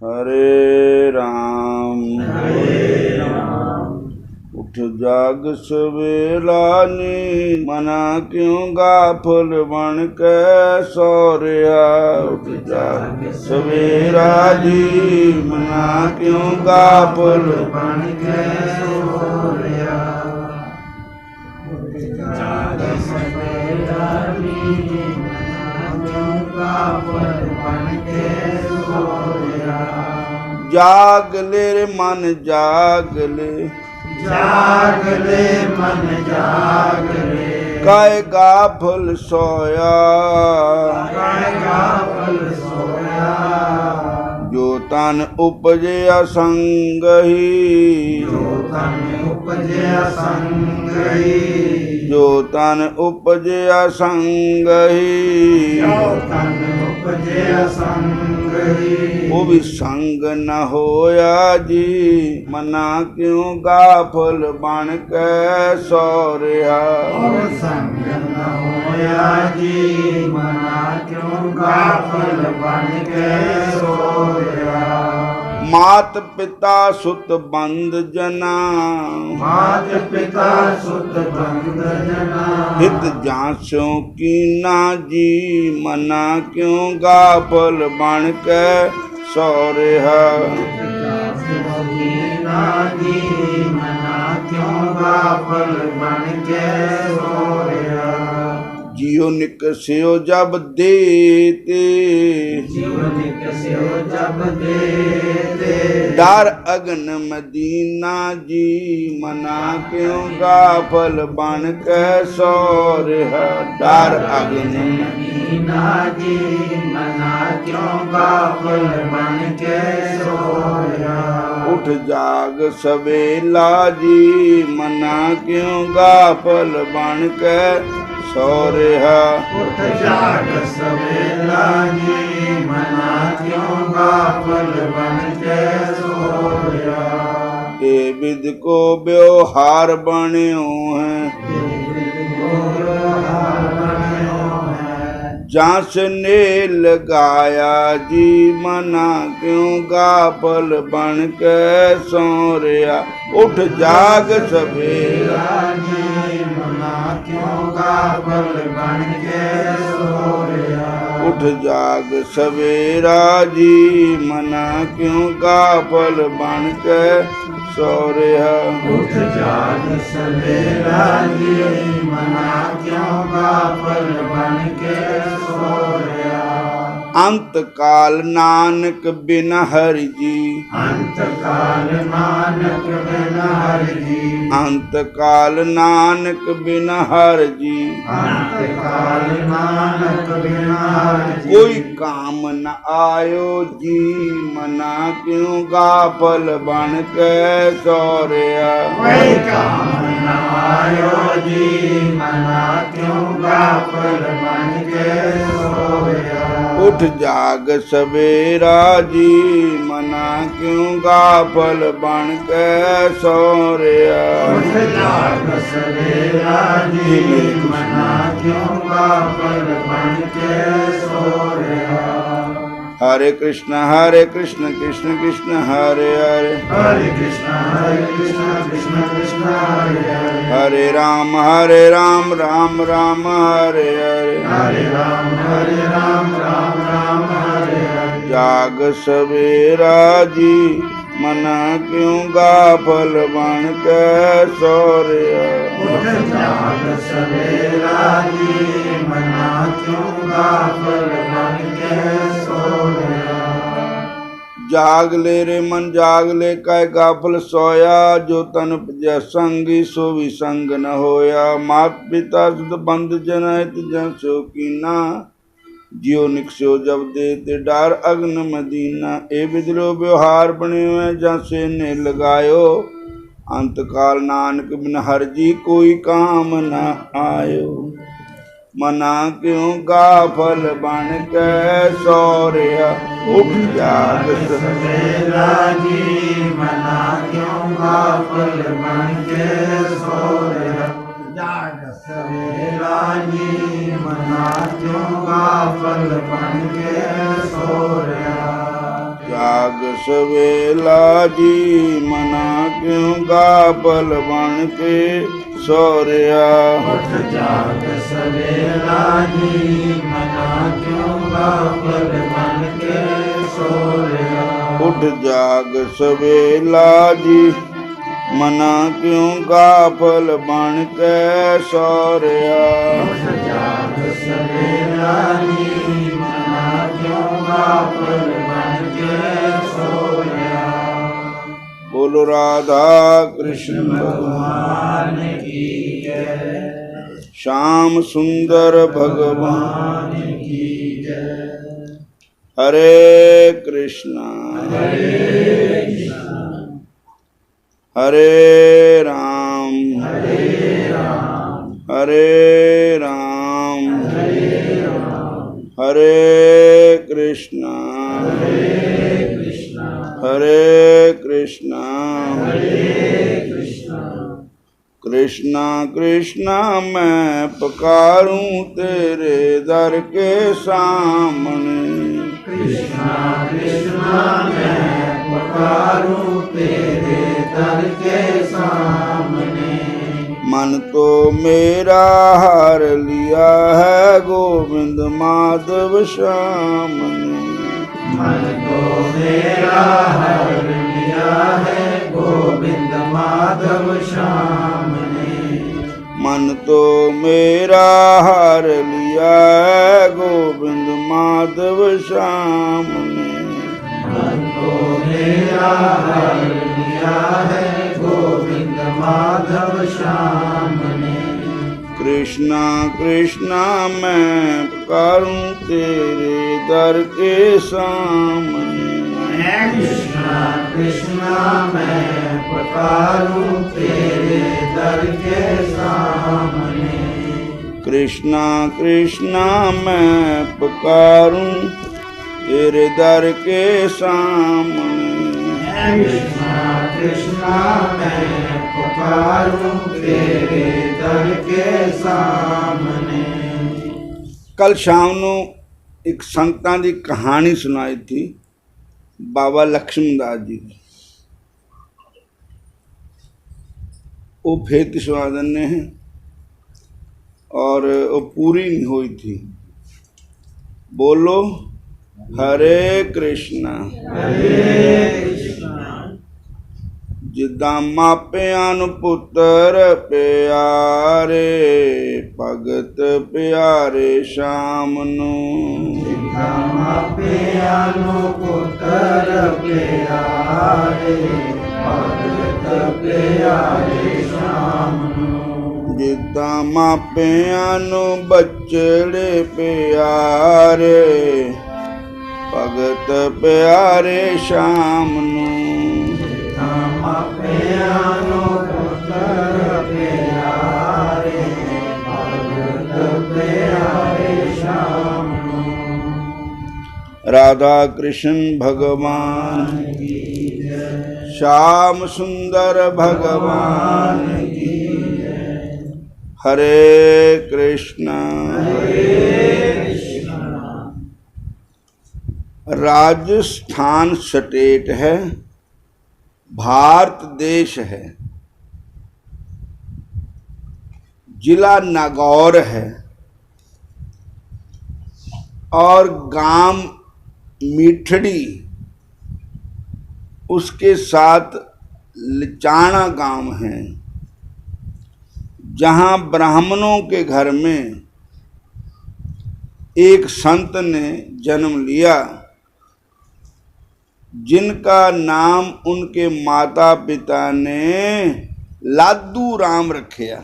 हरे राम उठ जाग सवेला नी मना क्यों गाफल बन के सो रहा। उठ जाग सवेरा जी मना क्यों गाफल बन के सो रहा। उठ जाग सवेरा जी मना क्यों गाफल बन के सो रहा। जाग ले रे मन जाग ले, जाग ले मन जाग ले, काय गाफल सोया, काय गाफल सोया। जो तन उपजे असंग ही, जो तन उपजे असंग ही, जो तन उपजे असंग ही, जो तन उपजे असंग ही। वो भी संग न होया जी मना क्यों गाफल बन के सो रहा। संग न होया जी मना क्यों गाफल बन के सो रहा। मात पिता सुत बंद जना, मात पिता सुत बंद जना, हित जांचों की ना जी मना क्यों गाफल बन के सो रहा। जियो निकस्यो जब देते, जियो निकस्यो जब देते, डार अगन मदीना जी मना क्यों गाफल बन के सो रहा। डार अगन मदीना जी मना क्यों गाफल बन के सो रहा। उठ जाग सवेला जी मना क्यों गाफल बन के सो रहा। उठ जाग सवेला जी मना क्यों गाफल बन के सो रहा। ए विद को व्यवहार बन्यो है, जांच ने लगाया जी मना क्यों गाफल बन के सो रहा। उठ जाग सवेरा जी मना क्यों गाफल बन के सो रहा। उठ जाग सवेरा जी मना क्यों गाफल बन के सो रहा। उठ जाग सवेरा जी मना क्यों गाफल बन के सो रहा। अंत काल नानक बिन हरि जी, अंत काल नानक बिन हरि जी, अंत काल नानक बिन हरि जी, अंत काल नानक बिन हरि जी। कोई काम न आयो जी मना क्यों गाफल बन के सो रहा। कोई काम न आयो जी मना क्यों गाफल बन के सो रहा। उठ जाग सवेरा जी मना क्यों गाफल बन के सो रहा। उठ जाग सवेरा जी मना क्यों गाफल बन के सो रहा। हरे कृष्ण कृष्ण कृष्ण हरे हरे, हरे कृष्ण कृष्ण कृष्ण हरे हरे, हरे राम राम राम हरे हरे, हरे राम राम राम हरे हरे। जाग सवेरा जी मना क्यों गाफल बन के सो रहा। उठ जाग सवेरा जी मना क्यों गाफल बन के सो रहा। जाग ले रे मन जाग ले काय गाफल सोया। जो तन उपजै संगी सो भी संग न होया। मात पिता सुत बंद जन हित जांचों कीना, जियो निकस्यो जब देते डार अग्न मदीना। ए बिदलो व्यवहार बने हुए जैसे ने लगायो। अंत काल नानक बिन हर जी कोई काम न आयो। मना क्यों गाफल बन के सो रहा। उठ जाग सवेरा जी मना क्यों गाफल बन के सो रहा। जाग सवेरा जी मना क्यों गाफल बन के सो रहा। जाग सवेला जी मना क्यों गाफल बन के सौरिया। उठ जाग सवेला जी मना क्यों गाफल बन के सोया। उठ जाग सवेला जी मना क्यों गाफल बन के सौरिया। उठ जाग सवेला जी मना क्यों गाफल बन के सोया। बोलो राधा कृष्ण भगवान की जय। श्याम सुंदर भगवान की जय। हरे कृष्णा हरे राम हरे राम हरे राम हरे राम हरे कृष्णा हरे कृष्णा हरे कृष्णा हरे कृष्णा। कृष्णा कृष्णा मैं पुकारूं तेरे दर के सामने। कृष्णा कृष्णा मैं पुकारूं तेरे दर के सामने। मन तो मेरा हार लिया है गोविंद माधव श्याम ने। मन तो मेरा हर लिया है गोविंद माधव श्याम ने। मन तो मेरा हार लिया है गोविंद माधव श्याम ने। मन तो मेरा हर लिया है गोविंद माधव श्याम ने। कृष्णा कृष्णा मैं पुकारूं तेरे दर के सामने। कृष्णा कृष्णा मैं पुकारूं तेरे दर के सामने। कृष्णा कृष्णा मैं पुकारूं तेरे दर के सामने। कृष्णा कृष्णा मैं पुकारूं तेरे दर के सामने। कल शाम ਨੂੰ ਇੱਕ ਸੰਤਾਂ ਦੀ ਕਹਾਣੀ ਸੁਣਾਈ थी बाबा लक्ष्मणदास जी की। वो फेत सुना देने हैं और वो पूरी नहीं हुई थी। बोलो हरे कृष्णा जिदा मापियां नूं पुत्र प्यारे भगत प्यारे श्याम नूं। मापियां नूं पुत्र प्यारे भगत प्यारे श्याम नूं। जिदा मापियां नूं बछड़े प्यारे भगत प्यारे श्याम नूं। मापियां नूं पुत्र प्यारे भगत प्यारे श्याम नूं। राधा कृष्ण भगवान श्याम सुंदर भगवान की। हरे कृष्णा राजस्थान स्टेट है, भारत देश है, जिला नागौर है और गांव मीठड़ी उसके साथ लिचाना गांव है, जहां ब्राह्मणों के घर में एक संत ने जन्म लिया, जिनका नाम उनके माता पिता ने लादू राम रखिया।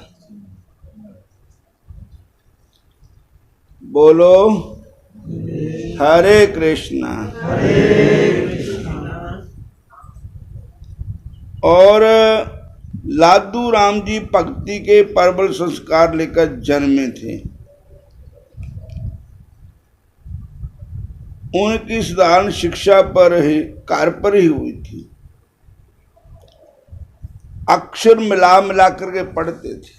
बोलो हरे कृष्णा। और लादू राम जी भक्ति के प्रबल संस्कार लेकर जन्मे थे। उनकी साधारण शिक्षा पर ही कार पर ही हुई थी। अक्षर मिला मिला करके पढ़ते थे।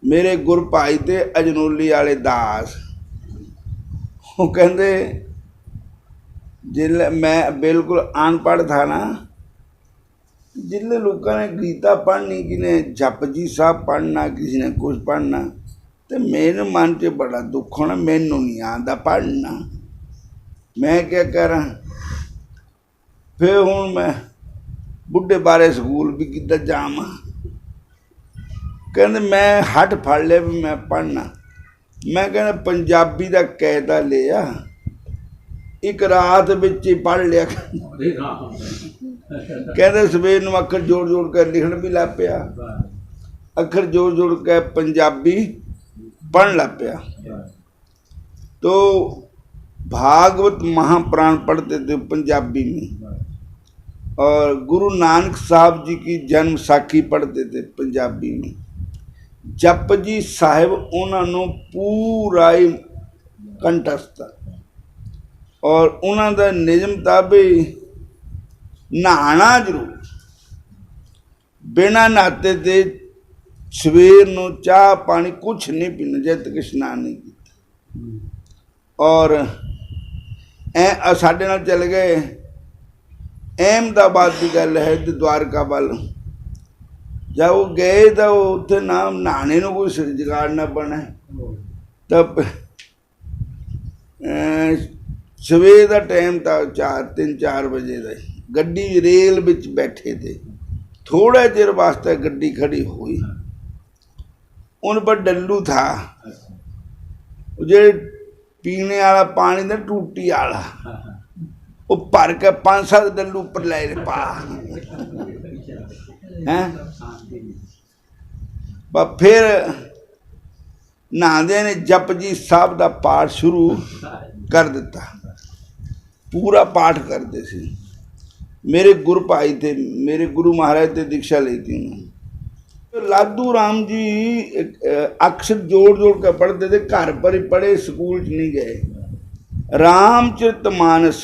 मेरे गुरु भाई थे अजनौली वाले दास, वो कहते जिले मैं बिल्कुल अनपढ़ था ना, जिले लोगों ने गीता पढ़नी, किने जपजी साहब पढ़ना, किसी ने कुछ पढ़ना, तो मेरे मन च बड़ा दुख होना, मैनू नहीं आता पढ़ना, मैं क्या करा। फिर हूँ मैं बुढ़े बारे स्कूल भी किधर जावा, कहते मैं हट फड़ लिया भी मैं पढ़ना। मैं कहना पंजाबी का कायदा लिया, एक रात बिच ही पढ़ लिया। कहते सवेर नूं अखर जोड़ जोड़ के लिखण भी लग पिया, अखर जोड़ जोड़ के पंजाबी पढ़ लग पिया। तो भागवत महापुराण पढ़ते थे पंजाबी में, और गुरु नानक साहब जी की जन्म साखी पढ़ते थे पंजाबी में। जपजी साहिब उन्होंने पूरा ही कंठस्थ, और उन्होंने नियम ताबे नहाना जरूर, बिना नहाते थे सवेर नूं चाह पानी कुछ नहीं पीना जब तक स्नान नहीं किया। और साढ़े नाल चल गए अहमदाबाद की गल है, द्वारका वाल जब वो गए तो उत्थे ना नहाने नूं कोई जुगाड़ ना बने, तब सवेर का टाइम था 3-4 बजे का, गड्डी रेल विच बैठे थे, थोड़ा चिर वास्ते गड्डी खड़ी हुई, उन पर डल्लू था जो पीने वाला पानी ना टूटी वाला, वो भर के 5-7 डल्लू उपर लै पा है। फिर नहादे ने जपजी साहब का पाठ शुरू कर दिता, पूरा पाठ करते थे। मेरे गुरु भाई थे, मेरे गुरु महाराज से दीक्षा ली थी उन्होंने। तो लादू राम जी अक्षर जोड़ जोड़ कर पढ़ते थे, घर पर ही पढ़े, स्कूल च नहीं गए। रामचरितमानस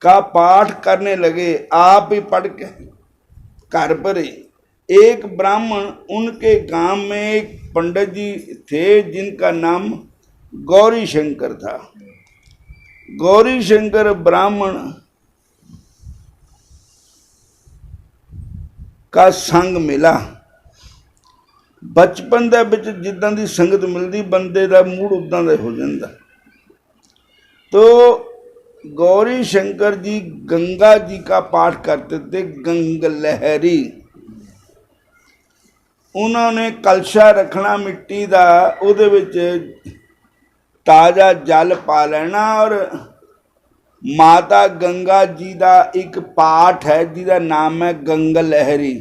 का पाठ करने लगे, आप ही पढ़ के घर पर ही। एक ब्राह्मण, उनके गांव में एक पंडित जी थे जिनका नाम गौरी शंकर था। गौरी शंकर ब्राह्मण का संग मिला। बचपन दे विच जिद्दां दी संगत मिलदी, बंदे दा मूड उदां दा हो जांदा। तो गौरी शंकर जी गंगा जी का पाठ करते थे, गंग लहरी। उन्होंने कलशा रखना मिट्टी का, उहदे विच ताज़ा जल पा लेना, और माता गंगा जी का एक पाठ है जिसका नाम है गंग लहरी,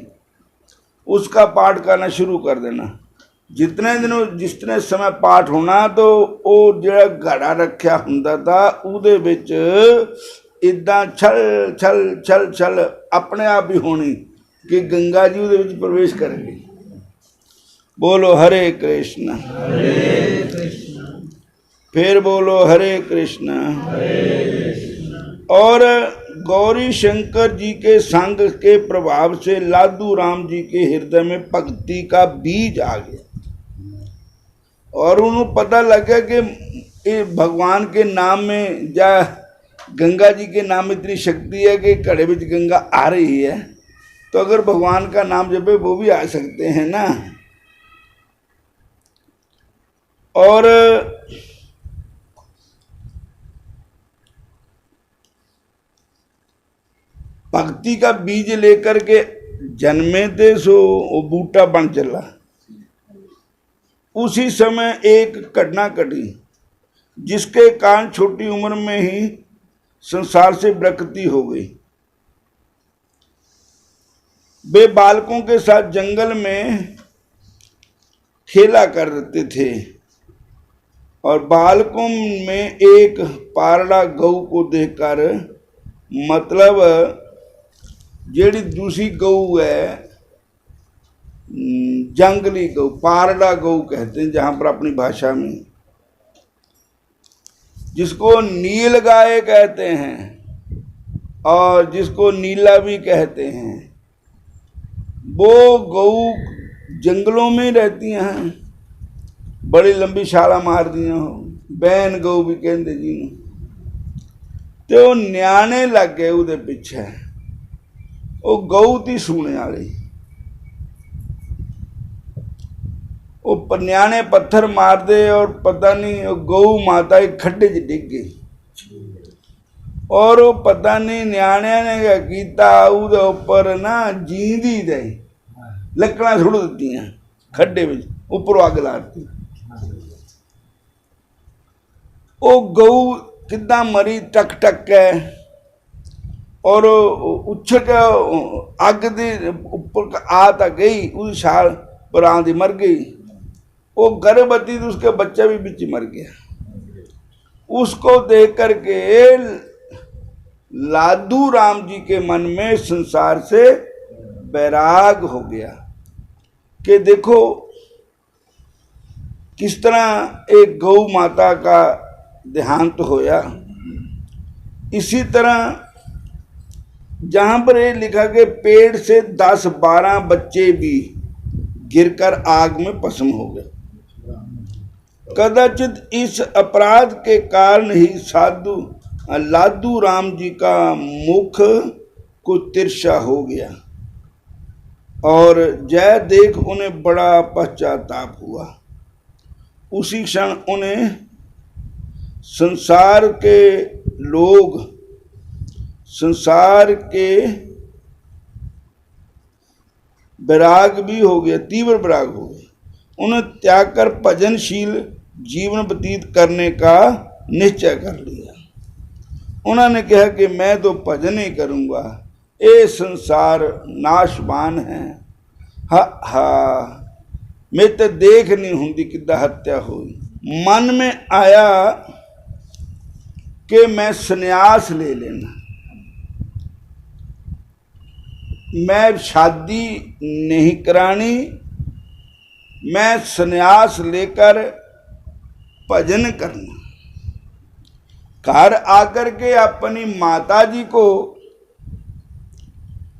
उसका पाठ करना शुरू कर देना। जितने समय पाठ होना, तो वो जो घड़ा रखा हुंदा था, उहदे विच इदां छल छल छल छल अपने आप ही होनी कि गंगा जी उहदे विच प्रवेश करेंगे। बोलो हरे कृष्ण, फिर बोलो हरे कृष्ण। और गौरी शंकर जी के संग के प्रभाव से लादू राम जी के हृदय में भक्ति का बीज आ गया, और उन्हें पता लगा कि भगवान के नाम में या गंगा जी के नाम में इतनी शक्ति है कि घड़े में गंगा आ रही है, तो अगर भगवान का नाम जपे वो भी आ सकते हैं ना। और भक्ति का बीज लेकर के जन्मे थे, सो वो बूटा बन चला। उसी समय एक घटना घटी जिसके कारण छोटी उम्र में ही संसार से विरक्ति हो गई। वे बालकों के साथ जंगल में खेला करते थे, और बालकों में एक पारड़ा गऊ को देखकर, मतलब जेड़ी दूसरी गऊ है जंगली गऊ, पारड़ा गऊ कहते हैं जहाँ पर अपनी भाषा में, जिसको नील गाय कहते हैं और जिसको नीला भी कहते हैं। वो गऊ जंगलों में रहती हैं, बड़ी लंबी छाला मार दिया हो, बैन गऊ भी कहते जिन्हों। तो न्याणे लग गए उहदे पिछे, वो गऊ थी सूने वाली। वो न्याणे पत्थर मार दे और पता नहीं वो गऊ माता एक खड्डे च डिग गई। और वो पता नहीं न्याणिया ने क्या किया, उहदे उपर ना जींदी दे लकड़ा सुट दित्तियां खड्डे में, उपरों अग लाती। वो गऊ किदा मरी, टक टक है और उछल के अग दे ऊपर आ तो गई, उस छाल पर आंधी मर गई। वो गर्भवती थी, उसके बच्चा भी बीच मर गया। उसको देख करके लादू राम जी के मन में संसार से बैराग हो गया कि देखो किस तरह एक गौ माता का देहांत होया। इसी तरह जहां पर ये लिखा कि पेड़ से 10-12 बच्चे भी गिरकर आग में भस्म हो गए। कदाचित इस अपराध के कारण ही साधु लादू राम जी का मुख को तिरछा हो गया और जय देख उन्हें बड़ा पश्चाताप हुआ। उसी क्षण उन्हें संसार के लोग, संसार के वैराग भी हो गया, तीव्र वैराग हो गया। उन्हें त्याग कर भजनशील जीवन व्यतीत करने का निश्चय कर लिया। उन्होंने कहा कि मैं तो भजन ही करूंगा, ये संसार नाशवान है। हा हा मैं तो देख नहीं होंगी किदा हत्या हुई। मन में आया कि मैं संन्यास ले लेना, मैं शादी नहीं करानी, मैं संन्यास लेकर भजन करना। घर आकर के अपनी माता जी को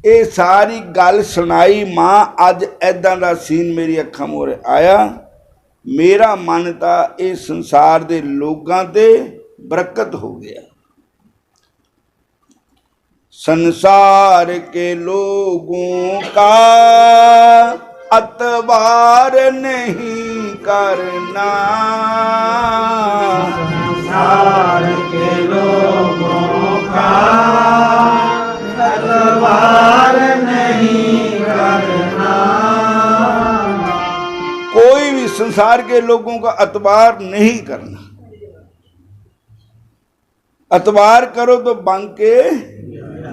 ये सारी गल सुनाई। मां अज ऐदा दा सीन मेरी अखां मोरे आया, मेरा मन तां ये संसार दे लोगां ते बरकत हो गया। संसार के लोगों का अतबार नहीं करना, संसार के लोगों का अतबार नहीं करना। कोई भी संसार के लोगों का अतबार नहीं करना। अतबार करो तो बांके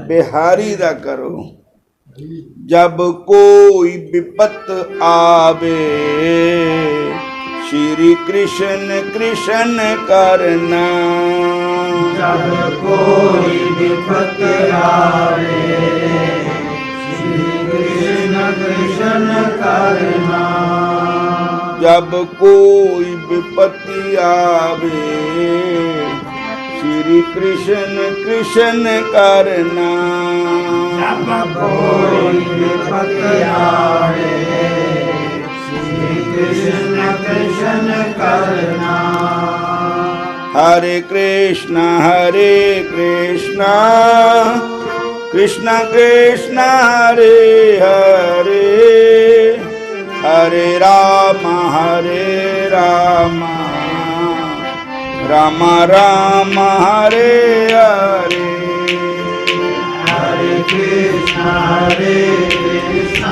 बिहारी दा करो। जब कोई विपत आवे श्री कृष्ण कृष्ण करना। जब कोई विपत आवे श्री कृष्ण कृष्ण करना। जब कोई विपत्ति आवे श्री कृष्ण कृष्ण करना। जब कोई विपत आवे श्री कृष्ण कृष्ण करना। हरे कृष्ण कृष्ण कृष्ण हरे हरे, हरे राम राम राम हरे हरे। हरे कृष्ण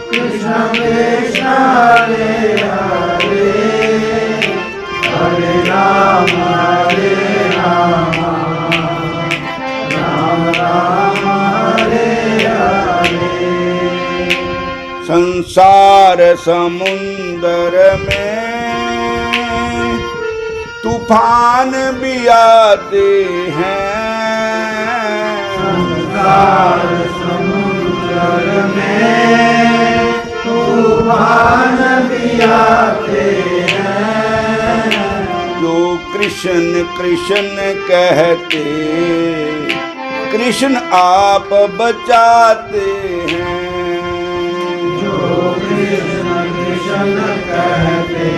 कृष्ण कृष्ण हरे हरे, हरे राम राम राम हरे हरे। संसार समुंदर में तूफान भी आते हैं। संसार समुद्र में तूफान भी आते हैं। जो कृष्ण कृष्ण कहते कृष्ण आप बचाते हैं। जो कृष्ण कृष्ण कहते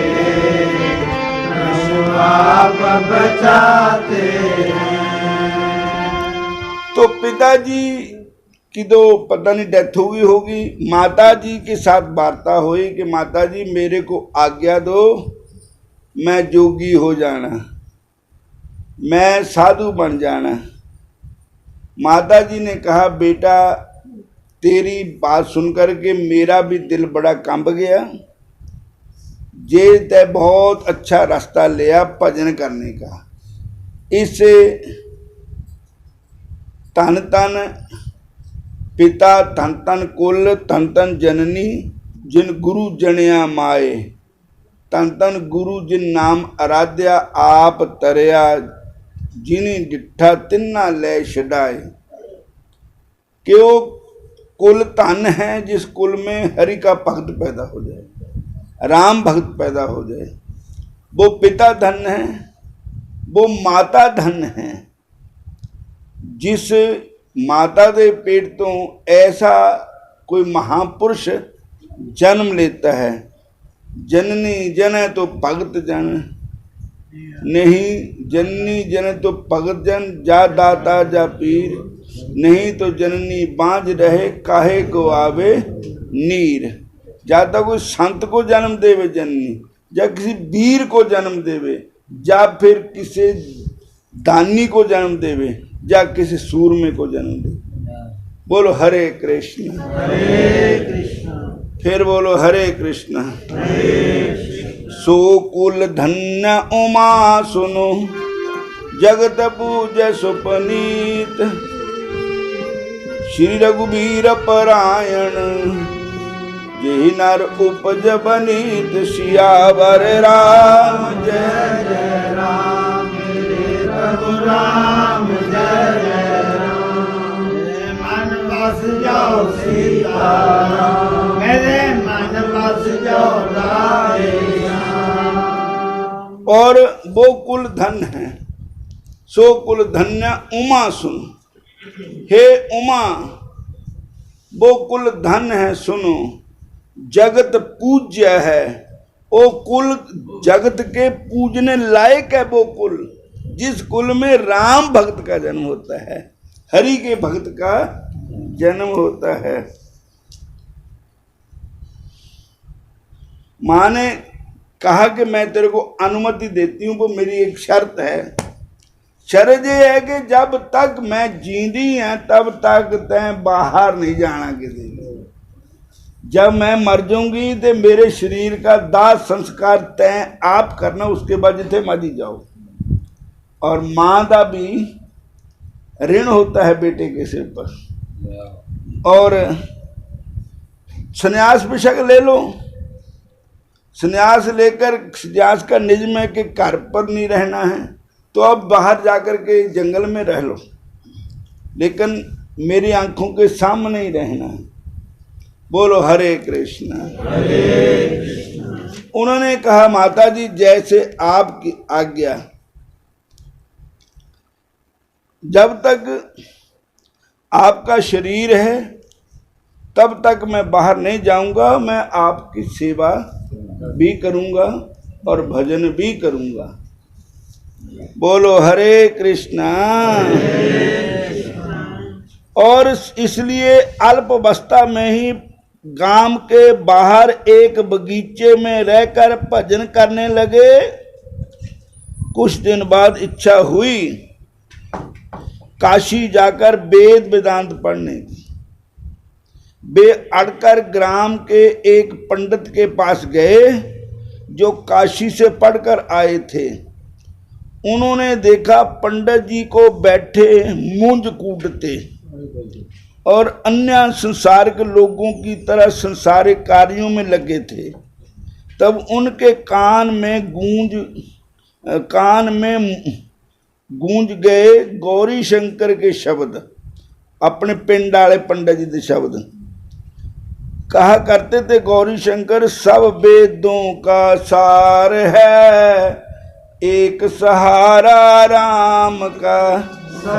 कृष्ण आप बचाते हैं। तो पिताजी की तो पता नहीं डेथ हो गई होगी, माता जी के साथ वार्ता हुई कि माता जी मेरे को आज्ञा दो, मैं जोगी हो जाना, मैं साधु बन जाना। माता जी ने कहा बेटा तेरी बात सुनकर के मेरा भी दिल बड़ा कंब गया, जे तय बहुत अच्छा रास्ता लिया भजन करने का। इससे तन तन पिता, तन तन कुल, तन तन जननी, जिन गुरु जनिया माए, तन तन गुरु जिन नाम आराध्या, आप तरया जिनी डिठा तिन्ना ले छड़ाए। क्यों कुल धन है जिस कुल में हरि का भक्त पैदा हो जाए, राम भक्त पैदा हो जाए। वो पिता धन है, वो माता धन है। जिस माता दे पेट तो ऐसा कोई महापुरुष जन्म लेता है, जननी जन तो भगत जन, नहीं जननी जन तो भगत जन, जा दाता जा पीर, नहीं तो जननी बांझ रहे काहे को आवे नीर। जाता कोई संत को जन्म देवे जननी, या किसी वीर को जन्म देवे, या फिर किसी दानी को जन्म देवे, या किसी सूरमे को जन्म दे। बोलो हरे कृष्ण हरे कृष्ण, फिर बोलो हरे कृष्ण। सो कुल धन्य उमा सुनो, जगत पूज सुपनीत, श्री रघुबीर परायण, जेहि नर उपज बनीत, सियावर राम जय जय राम, रघुराम जय जय राम। मन बस जाओ सीताराम, मेरे मन बस जाओ राधे श्याम। और वो कुल धन है, सो कुल धन्य उमा सुन। हे उमा, वो कुल धन है सुनो, जगत पूज्य है। वो कुल जगत के पूजने लायक है। वो कुल जिस कुल में राम भक्त का जन्म होता है, हरि के भक्त का जन्म होता है। माँ ने कहा कि मैं तेरे को अनुमति देती हूँ, वो मेरी एक शर्त है। शर्त ये है कि जब तक मैं जींदी है तब तक तैं बाहर नहीं जाना किसी को। जब मैं मर जाऊंगी तो मेरे शरीर का दाह संस्कार तैं आप करना, उसके बाद जिथे मर्जी जाओ। और माँ का भी ऋण होता है बेटे के सिर पर। और संन्यास विषय ले लो, संन्यास लेकर संन्यास का नियम है कि घर पर नहीं रहना है, तो अब बाहर जाकर के जंगल में रह लो, लेकिन मेरी आंखों के सामने ही रहना है। बोलो हरे कृष्ण हरे कृष्ण। उन्होंने कहा माता जी जैसे आपकी आज्ञा। जब तक आपका शरीर है तब तक मैं बाहर नहीं जाऊंगा, मैं आपकी सेवा भी करूंगा और भजन भी करूंगा। बोलो हरे कृष्णा। और इसलिए अल्पावस्था में ही गांव के बाहर एक बगीचे में रहकर भजन करने लगे। कुछ दिन बाद इच्छा हुई काशी जाकर वेद वेदांत पढ़ने की। वे अड़कर ग्राम के एक पंडित के पास गए जो काशी से पढ़कर आए थे। उन्होंने देखा पंडित जी को बैठे मूंज कूटते और अन्य संसार के लोगों की तरह संसारिक कार्यों में लगे थे। तब उनके कान में गूंज गए गौरी शंकर के शब्द, अपने पिंड वाले पंडित जी के शब्द। कहा करते थे गौरी शंकर सब वेदों का सार है, एक सहारा राम का,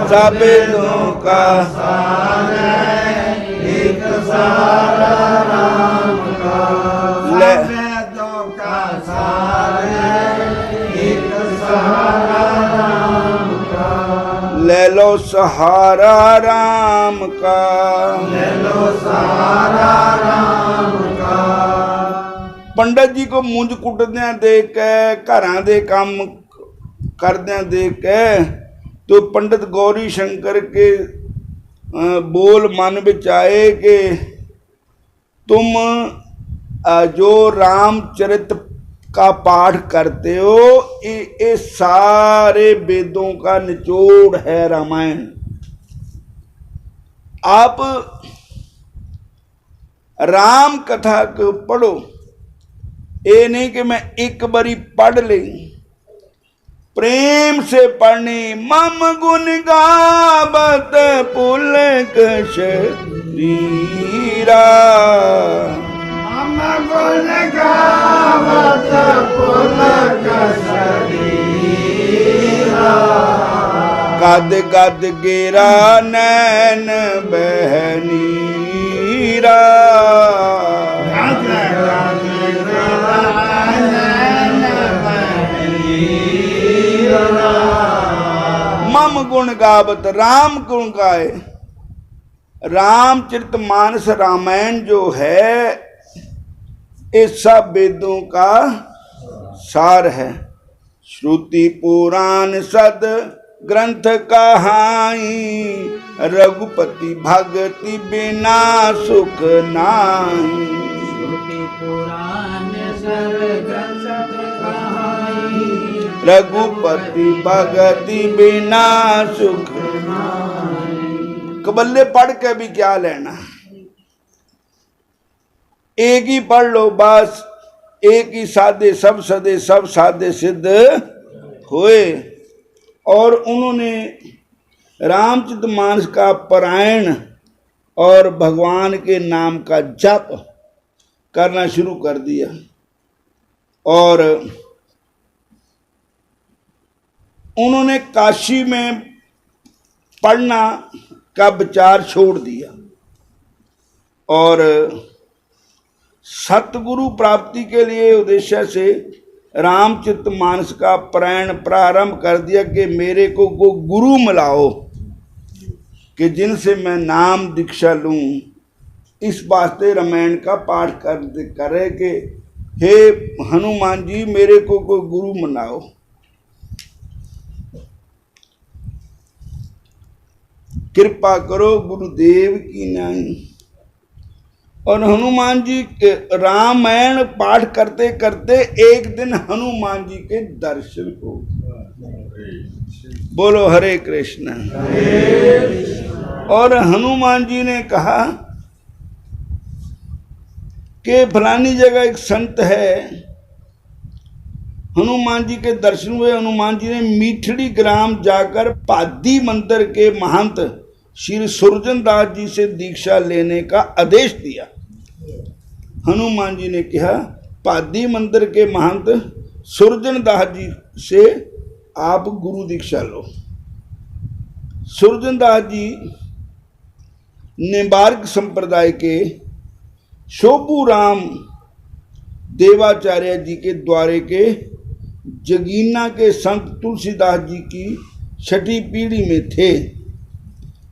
सब वेदों का सार है, एक सहारा राम का। ले सब वेदों का सार है, एक सहारा ले लो सहारा राम का, ले लो सहारा राम का। पंडित जी को मुंज कुटद्या देख के, घरां दे काम करद्या देख के, तो पंडित गौरी शंकर के बोल मन विच आए कि तुम जो रामचरित का पाठ करते हो, ये सारे वेदों का निचोड़ है रामायण। आप राम कथा को पढ़ो, ये नहीं कि मैं एक बारी पढ़ ली, प्रेम से पढ़नी। मम गुण गावत पुलक शरीरा, मम गुण गावत पुलक शरीरा। गद गद गिरा नैन बहनीरा, गद गद गिरा नैन बहनीरा। मम गुण गावत, राम गुण गाए। रामचरितमानस रामायण जो है, ये सब वेदों का सार है। श्रुति पुराण सद ग्रंथ कहाई, रघुपति भगति बिना सुख नाई। श्रुति पुराण सद ग्रंथ कहाई, रघुपति भगति बिना सुख। कबल्ले पढ़ के भी क्या लेना, एक ही पढ़ लो बस। एक ही साधे सब सदे, सब साधे सिद्ध हुए। और उन्होंने रामचरितमानस का पारायण और भगवान के नाम का जप करना शुरू कर दिया, और उन्होंने काशी में पढ़ना का विचार छोड़ दिया और सतगुरु प्राप्ति के लिए उद्देश्य से रामचरितमानस का पारायण प्रारंभ कर दिया कि मेरे को गुरु मिलाओ कि जिनसे मैं नाम दीक्षा लूं। इस वास्ते रामायण का पाठ करे कि हे हनुमान जी, मेरे को कोई गुरु मिलाओ। कृपा करो गुरुदेव की नाई। और हनुमान जी के रामायण पाठ करते करते एक दिन हनुमान जी के दर्शन हो। बोलो हरे कृष्ण। और हनुमान जी ने कहा कि फलानी जगह एक संत है। हनुमान जी के दर्शन हुए। हनुमान जी ने मीठड़ी ग्राम जाकर पादी मंदिर के महंत श्री सुरजन दास जी से दीक्षा लेने का आदेश दिया। हनुमान जी ने कहा, पादी मंदिर के महंत सुरजन दास जी से आप गुरु दीक्षा लो। सुरजन दास जी निम्बार्क संप्रदाय के शोभू राम देवाचार्य जी के द्वारे के जगीना के संत तुलसीदास जी की छठी पीढ़ी में थे।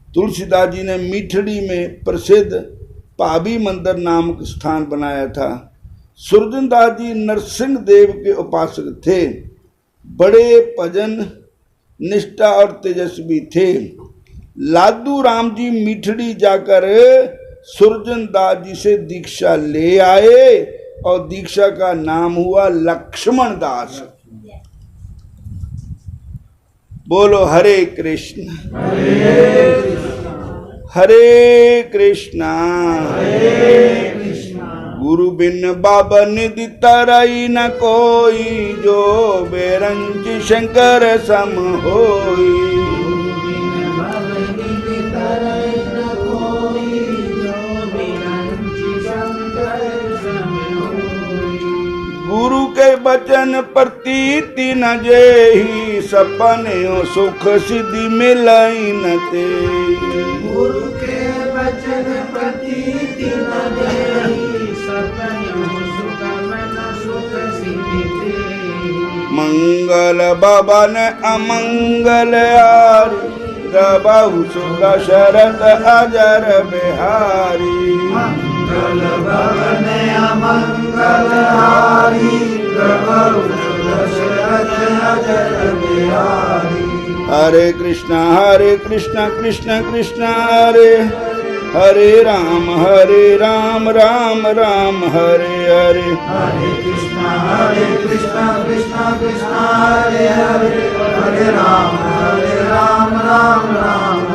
तुलसीदास जी ने मीठड़ी में प्रसिद्ध पाबी मंदिर नामक स्थान बनाया था। सुरजन दास जी नरसिंह देव के उपासक थे। बड़े भजन निष्ठा और तेजस्वी थे। लादू राम जी मीठड़ी जाकर सुरजन दास जी से दीक्षा ले आए और दीक्षा का नाम हुआ लक्ष्मण दास। बोलो हरे कृष्ण। हरे कृष्णा गुरु बिन बाबा निधि तरई न कोई, जो बेरंज शंकर सम होई। गुरु के वचन प्रतीति न जेहि, सपने सुख सिद्धि मिलई न तेहि। गुरु के वचन प्रतीति न जेहि, सपने सुख मन सुख सिद्धि तेहि। मंगल भवन अमंगल हारी, प्रभु दशरथ अजर बिहारी। मंगल भवन अमंगल हारी प्रभु दशरथ अजर बिहारी। हरे कृष्णा कृष्ण कृष्ण हरे हरे, राम राम राम हरे हरे। हरे कृष्णा कृष्ण कृष्ण हरे हरे, हरे राम राम राम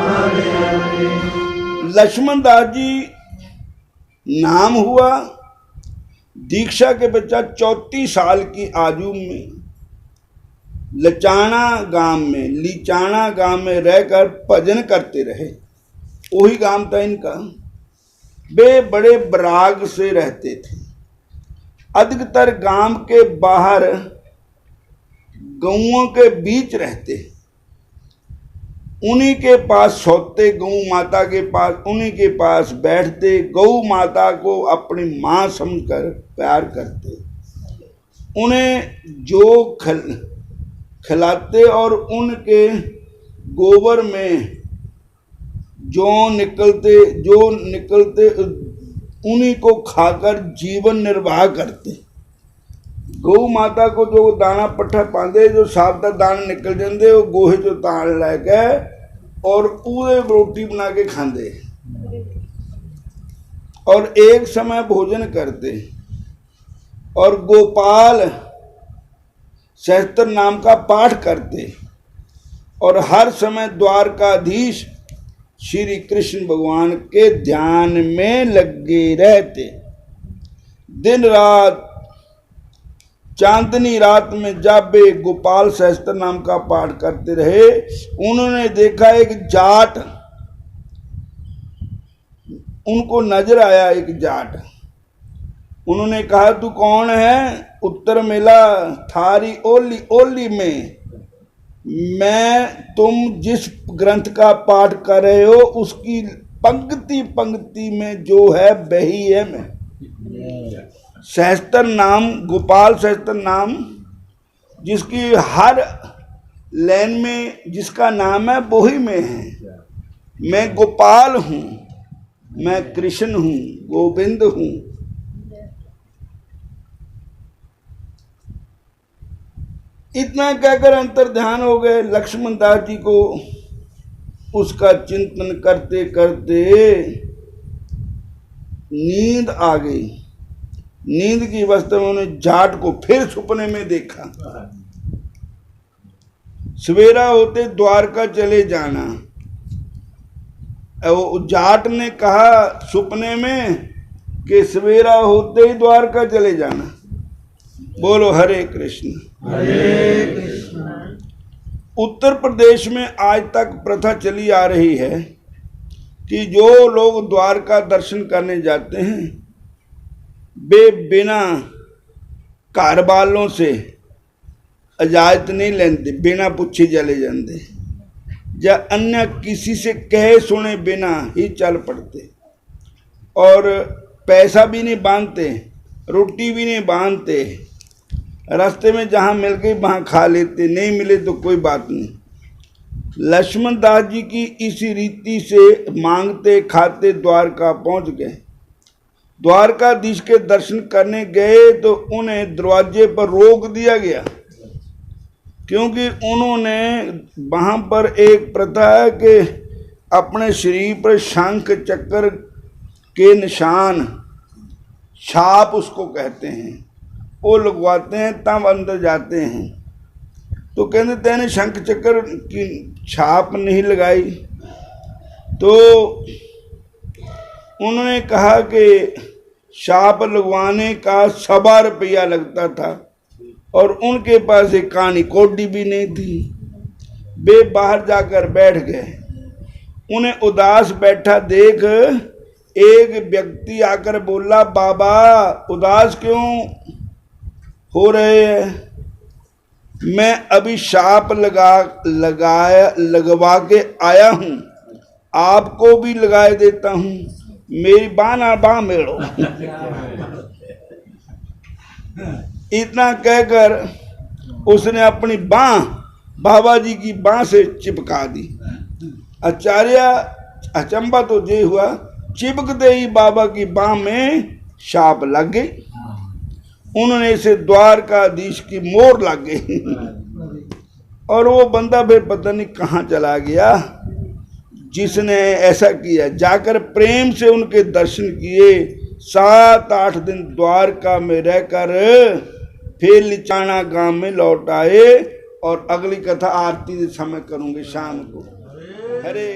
हरे हरे। लक्ष्मण दास जी नाम हुआ। दीक्षा के पश्चात 34 साल की आयु में लिचाना गांव में रहकर भजन करते रहे। वही गांव था इनका। वे बड़े बराग से रहते थे। अधिकतर गांव के बाहर गऊओं के बीच रहते। उन्हीं के पास सोते, गऊ माता के पास, उन्हीं के पास बैठते। गऊ माता को अपनी माँ समझकर प्यार करते। उन्हें जो खिलाते और उनके गोबर में जो निकलते उन्हीं को खाकर जीवन निर्वाह करते। गौ माता को जो दाना पट्ठा पाते, जो साफ दाना निकल जाते, वो गोहे जो तान लैके और पूरे रोटी बना के खाते और एक समय भोजन करते। और गोपाल सहस्त्र नाम का पाठ करते और हर समय द्वारकाधीश श्री कृष्ण भगवान के ध्यान में लगे रहते। दिन रात चांदनी रात में जब वे गोपाल सहस्त्र नाम का पाठ करते रहे, उन्होंने देखा एक जाट, उनको नजर आया एक जाट। उन्होंने कहा, तू कौन है? उत्तर मिला, थारी ओली में मैं तुम जिस ग्रंथ का पाठ कर रहे हो उसकी पंक्ति पंक्ति में जो है वही है मैं। सहस्त्र नाम, गोपाल सहस्त्र नाम, जिसकी हर लाइन में जिसका नाम है वो ही मैं है। मैं गोपाल हूँ, मैं कृष्ण हूँ, गोविंद हूँ। इतना कहकर अंतर ध्यान हो गए। लक्ष्मण दास जी को उसका चिंतन करते करते नींद आ गई। नींद की अवस्था में उन्होंने जाट को फिर सपने में देखा। सवेरा होते द्वारका चले जाना। वो जाट ने कहा सपने में कि सवेरा होते ही द्वारका चले जाना। बोलो हरे कृष्ण। हरे कृष्ण। उत्तर प्रदेश में आज तक प्रथा चली आ रही है कि जो लोग द्वारका दर्शन करने जाते हैं वे बिना घर वालों से इजाजत नहीं लेते, बिना पूछे चले जाते या अन्य किसी से कहे सुने बिना ही चल पड़ते। और पैसा भी नहीं बांधते, रोटी भी नहीं बांधते। रास्ते में जहाँ मिल गई वहाँ खा लेते, नहीं मिले तो कोई बात नहीं। लक्ष्मण दास जी की इसी रीति से मांगते खाते द्वारका पहुँच गए। द्वारकाधीश के दर्शन करने गए तो उन्हें दरवाजे पर रोक दिया गया, क्योंकि उन्होंने वहाँ पर एक प्रथा है कि अपने शरीर पर शंख चक्र के निशान, छाप उसको कहते हैं, वो लगवाते हैं तब अंदर जाते हैं। तो कहते तेने शंख चक्र की छाप नहीं लगाई। तो उन्होंने कहा कि छाप लगवाने का 1.25 रुपया लगता था और उनके पास एक कानी कोडी भी नहीं थी। वे बाहर जाकर बैठ गए। उन्हें उदास बैठा देख एक व्यक्ति आकर बोला, बाबा उदास क्यों हो रहे हैं? मैं अभी शाप लगवा के आया हूँ, आपको भी लगाए देता हूँ, मेरी बाना बा मेड़ो। इतना कहकर उसने अपनी बांह बाबा जी की बांह से चिपका दी आचार्य अचंबा तो ये हुआ, चिपकते ही बाबा की बाह में छाप लग गई। उन्होंने इसे द्वारकाधीश की मोहर लग गई और वो बंदा फिर पता नहीं कहाँ चला गया जिसने ऐसा किया। जाकर प्रेम से उनके दर्शन किए, 7-8 दिन द्वारका में रहकर फिर लिचाना गांव में लौट आए। और अगली कथा आरती के समय करूंगे शाम को। हरे